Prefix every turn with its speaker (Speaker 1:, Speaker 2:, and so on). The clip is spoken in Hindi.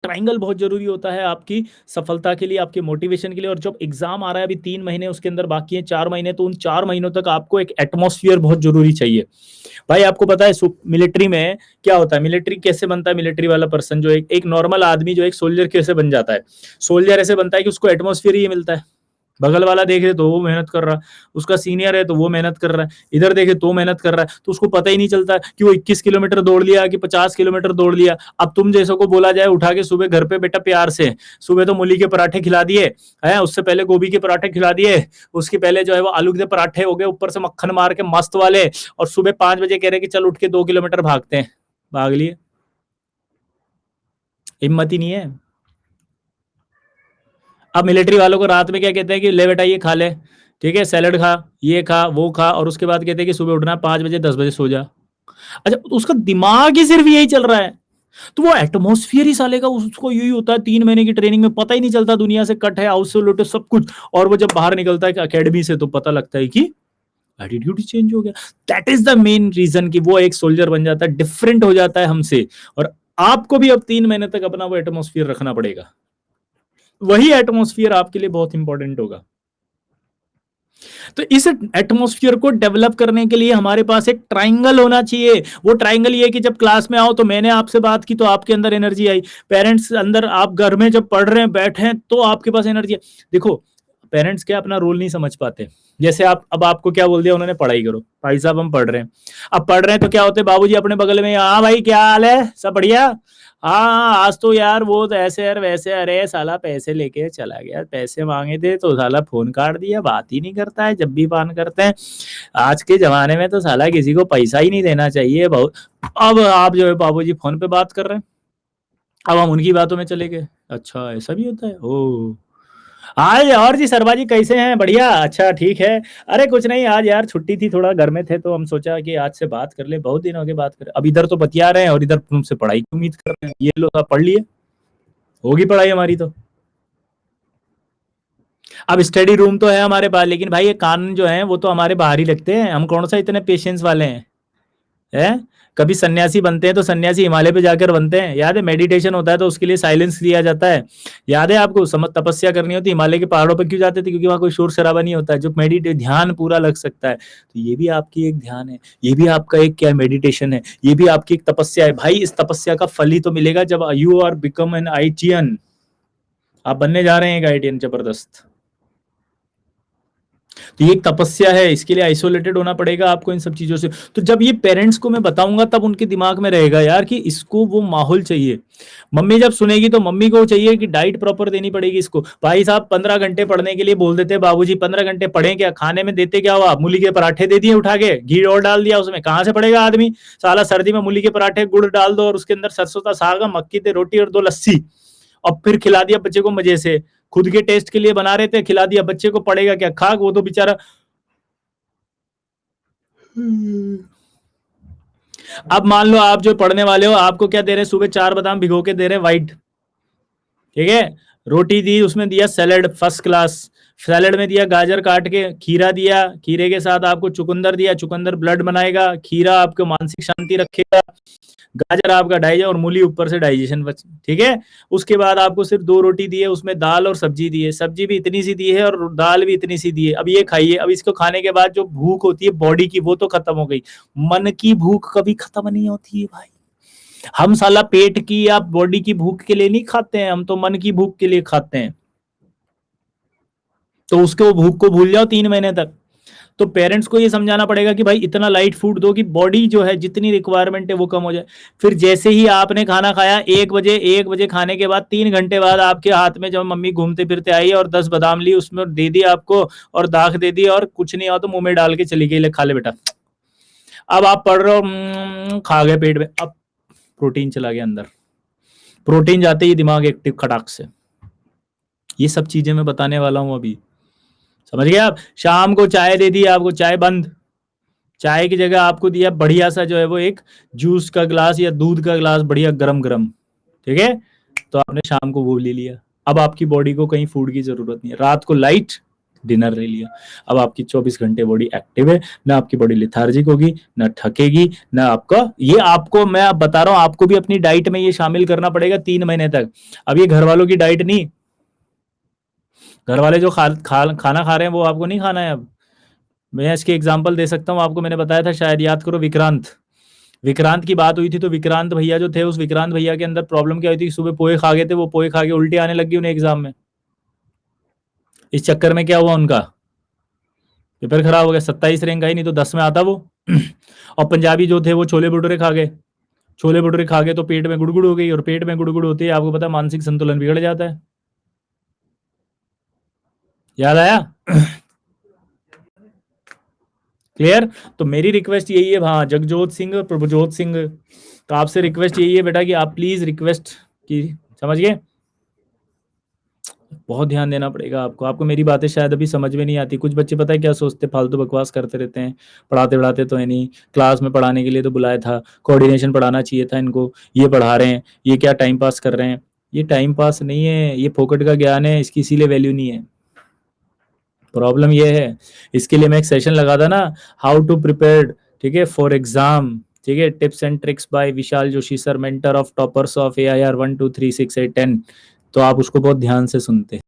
Speaker 1: ट्रायंगल बहुत जरूरी होता है आपकी सफलता के लिए, आपके मोटिवेशन के लिए। और जब एग्जाम आ रहा है अभी 3 महीने उसके अंदर बाकी है, 4 महीने, तो उन 4 महीनों तक आपको एक एटमॉस्फेयर बहुत जरूरी चाहिए। भाई आपको पता है मिलिट्री में क्या होता है, मिलिट्री कैसे बनता है, मिलिट्री वाला पर्सन जो एक नॉर्मल आदमी जो एक सोल्जर कैसे बन जाता है, सोल्जर ऐसे बनता है कि उसको एटमॉस्फेयर ही मिलता है। बगल वाला देखे तो वो मेहनत कर रहा, उसका सीनियर है तो वो मेहनत कर रहा है, इधर देखे तो मेहनत कर रहा है, तो उसको पता ही नहीं चलता कि वो 21 किलोमीटर दौड़ लिया कि 50 किलोमीटर दौड़ लिया। अब तुम जैसों को बोला जाए उठा के सुबह घर पे बेटा प्यार से, सुबह तो मूली के पराठे खिला दिए है, उससे पहले गोभी के पराठे खिला दिए, उसके पहले जो है वो आलू के पराठे हो गए ऊपर से मक्खन मार के मस्त वाले, और सुबह 5 बजे कह रहे कि चल उठ के 2 किलोमीटर भागते हैं, भाग लिए, हिम्मत ही नहीं है। अब मिलिट्री वालों को रात में क्या कहते हैं कि ले बेटा ये खा ले, ठीक है, सैलड खा, ये खा, वो खा, और उसके बाद कहते हैं कि सुबह उठना 5 बजे 10 बजे सो जा। अच्छा, उसका दिमाग ही सिर्फ यही चल रहा है, तो वो एटमोस्फियर ही साले का उसको यही होता है। 3 महीने की ट्रेनिंग में पता ही नहीं चलता, दुनिया से कट है, आउटसोलेट सब कुछ, और वो जब बाहर निकलता है अकेडमी से तो पता लगता है कि एटीट्यूड चेंज हो गया। That is the main reason कि वो एक सोल्जर बन जाता है, डिफरेंट हो जाता है हमसे। और आपको भी अब 3 महीने तक अपना वो एटमोस्फियर रखना पड़ेगा, वही एटमोस्फियर आपके लिए बहुत इंपॉर्टेंट होगा। तो इस एटमॉस्फेयर को डेवलप करने के लिए हमारे पास एक ट्रायंगल होना चाहिए। वो ट्रायंगल ये कि जब क्लास में आओ तो मैंने आपसे बात की तो आपके अंदर एनर्जी आई, पेरेंट्स अंदर, आप घर में जब पढ़ रहे हैं बैठे हैं तो आपके पास एनर्जी है। देखो पेरेंट्स क्या अपना रोल नहीं समझ पाते, जैसे आप, अब आपको क्या बोल दिया उन्होंने, पढ़ाई करो, भाई साहब हम पढ़ रहे हैं, अब पढ़ रहे हैं तो क्या होते हैं, बाबूजी अपने बगल में, हाँ भाई क्या हाल है, सब बढ़िया, हाँ आज तो यार वो तो ऐसे यार वैसे, अरे साला पैसे लेके चला गया, पैसे मांगे थे तो साला फोन काट दिया, बात ही नहीं करता है, जब भी बात करते हैं, आज के जमाने में तो साला किसी को पैसा ही नहीं देना चाहिए बहुत। अब आप जो है बाबूजी फोन पे बात कर रहे हैं, अब हम उनकी बातों में चले गए, अच्छा ऐसा भी होता है, ओ आज और जी सरबा जी कैसे हैं, बढ़िया, अच्छा ठीक है, अरे कुछ नहीं आज यार छुट्टी थी, थोड़ा घर में थे तो हम सोचा कि आज से बात कर ले, बहुत दिन हो गए बात कर, अब इधर तो बतिया रहे हैं और इधर तुमसे पढ़ाई की उम्मीद कर रहे हैं, ये लो आप पढ़ लिए, होगी पढ़ाई हमारी तो। अब स्टडी रूम तो है हमारे पास, लेकिन भाई ये कान जो है वो तो हमारे बाहर ही लगते हैं, हम कौन सा इतने पेशेंस वाले हैं। कभी सन्यासी बनते हैं तो सन्यासी हिमालय पे जाकर बनते हैं, याद है, मेडिटेशन होता है तो उसके लिए साइलेंस दिया जाता है, याद है आपको, तपस्या करनी होती है हिमालय के पहाड़ों पर क्यों जाते थे, क्योंकि वहां कोई शोर शराबा नहीं होता है, जो मेडिटेट ध्यान पूरा लग सकता है। तो ये भी आपकी एक ध्यान है, ये भी आपका एक क्या मेडिटेशन है, ये भी आपकी एक तपस्या है। भाई इस तपस्या का फल ही तो मिलेगा जब you are become an ITN, आप बनने जा रहे हैं एक आईटीएन जबरदस्त। तो ये एक तपस्या है, इसके लिए आइसोलेटेड होना पड़ेगा आपको इन सब चीजों से। तो जब ये पेरेंट्स को मैं बताऊंगा तब उनके दिमाग में रहेगा यार कि इसको वो माहौल चाहिए। मम्मी जब सुनेगी तो मम्मी को चाहिए कि डाइट प्रॉपर देनी पड़ेगी इसको। भाई साहब 15 घंटे पढ़ने के लिए बोल देते बाबूजी, 15 घंटे पढ़े क्या, खाने में देते क्या हो आप, मूली के पराठे दे दिए उठा के, घी और डाल दिया उसमें, कहाँ से पड़ेगा आदमी, साला सर्दी में मूली के पराठे गुड़ डाल दो और उसके अंदर सरसों का साग, मक्की की रोटी और 2 लस्सी, और फिर खिला दिया बच्चे को मजे से, खुद के टेस्ट के लिए बना रहे थे, खिला दिया बच्चे को, पड़ेगा क्या, खाक वो तो बेचारा। अब मान लो आप जो पढ़ने वाले हो, आपको क्या दे रहे हैं, सुबह 4 बादाम भिगो के दे रहे हैं व्हाइट, ठीक है, रोटी दी, उसमें दिया सैलेड फर्स्ट क्लास, सैलेड में दिया गाजर काट के, खीरा दिया, खीरे के साथ आपको चुकंदर दिया, चुकंदर ब्लड बनाएगा, खीरा आपको मानसिक शांति रखेगा, गाजर आपका डाइजेशन, और मूली ऊपर से डाइजेशन, ठीक है। उसके बाद आपको सिर्फ 2 रोटी दी है, उसमें दाल और सब्जी दी है, सब्जी भी इतनी सी दी है और दाल भी इतनी सी दी है, अब ये खाइए। अब इसको खाने के बाद जो भूख होती है बॉडी की वो तो खत्म हो गई, मन की भूख कभी खत्म नहीं होती है भाई। हम साला पेट की या बॉडी की भूख के लिए नहीं खाते हैं, हम तो मन की भूख के लिए खाते हैं। तो उसके भूख को भूल जाओ 3 महीने तक। तो पेरेंट्स को ये समझाना पड़ेगा कि भाई इतना लाइट फूड दो कि बॉडी जो है जितनी रिक्वायरमेंट है वो कम हो जाए। फिर जैसे ही आपने खाना खाया 1 बजे खाने के बाद 3 घंटे बाद आपके हाथ में जब मम्मी घूमते फिरते आई और 10 बादाम ली उसमें दे दी आपको और दाख दे दी और कुछ नहीं हुआ तो मुंह में डाल के चली गई, ले खा ले बेटा। अब आप पढ़ रहे हो, खा गए पेट में, अब प्रोटीन चला गया अंदर, प्रोटीन जाते ही दिमाग एक्टिव खटाक से। ये सब चीजें मैं बताने वाला हूं अभी, समझ गए आप। शाम को चाय दे दी आपको, चाय बंद, चाय की जगह आपको दिया बढ़िया सा जो है वो एक जूस का ग्लास या दूध का ग्लास बढ़िया गरम गरम, ठीक है, तो आपने शाम को वो ले लिया। अब आपकी बॉडी को कहीं फूड की जरूरत नहीं है। रात को लाइट, डिनर ले लिया। अब आपकी 24 घंटे बॉडी एक्टिव है, ना आपकी बॉडी लिथार्जिक होगी, ना थकेगी, ना आपका ये आपको मैं आप बता रहा हूँ, आपको भी अपनी डाइट में ये शामिल करना पड़ेगा 3 महीने तक। अब ये घर वालों की डाइट नहीं, घर वाले जो खाना खा रहे हैं वो आपको नहीं खाना है। अब मैं इसके एग्जाम्पल दे सकता हूँ आपको, मैंने बताया था शायद, याद करो विक्रांत। विक्रांत की बात हुई थी, तो विक्रांत भैया जो थे, उस विक्रांत भैया के अंदर प्रॉब्लम क्या हुई थी, सुबह पोहे खा गए थे, वो पोहे खा के उल्टी आने लगी उन्हें एग्जाम में। इस चक्कर में क्या हुआ, उनका पेपर खराब हो गया, 27 रैंक आई, नहीं तो 10 में आता वो। और पंजाबी जो थे वो छोले भटूरे खा गए, छोले भटूरे खा गए तो पेट में गुड़गुड़ हो गई, और पेट में गुड़गुड़ होती है आपको पता है मानसिक संतुलन बिगड़ जाता है। याद आया? क्लियर? तो मेरी रिक्वेस्ट यही है, हाँ जगजोत सिंह, प्रभुजोत सिंह, तो आपसे रिक्वेस्ट यही है बेटा कि आप प्लीज रिक्वेस्ट की, समझ गए? बहुत ध्यान देना पड़ेगा आपको। आपको मेरी बातें शायद अभी समझ में नहीं आती। कुछ बच्चे पता है क्या सोचते, फालतू बकवास करते रहते हैं, पढ़ाते पढ़ाते तो है नहीं, क्लास में पढ़ाने के लिए तो बुलाया था, कोऑर्डिनेशन पढ़ाना चाहिए था इनको, ये पढ़ा रहे हैं, ये क्या टाइम पास कर रहे हैं। ये टाइम पास नहीं है, ये फोकट का ज्ञान है, इसकी इसीलिए वैल्यू नहीं है। प्रॉब्लम ये है, इसके लिए मैं एक सेशन लगा था ना, हाउ टू प्रिपेयर, ठीक है, फॉर एग्जाम, ठीक है, tips and tricks bye Vishal Joshi sir, mentor of toppers of AIR 1 2 3 6 8 10। तो आप उसको बहुत ध्यान से सुनते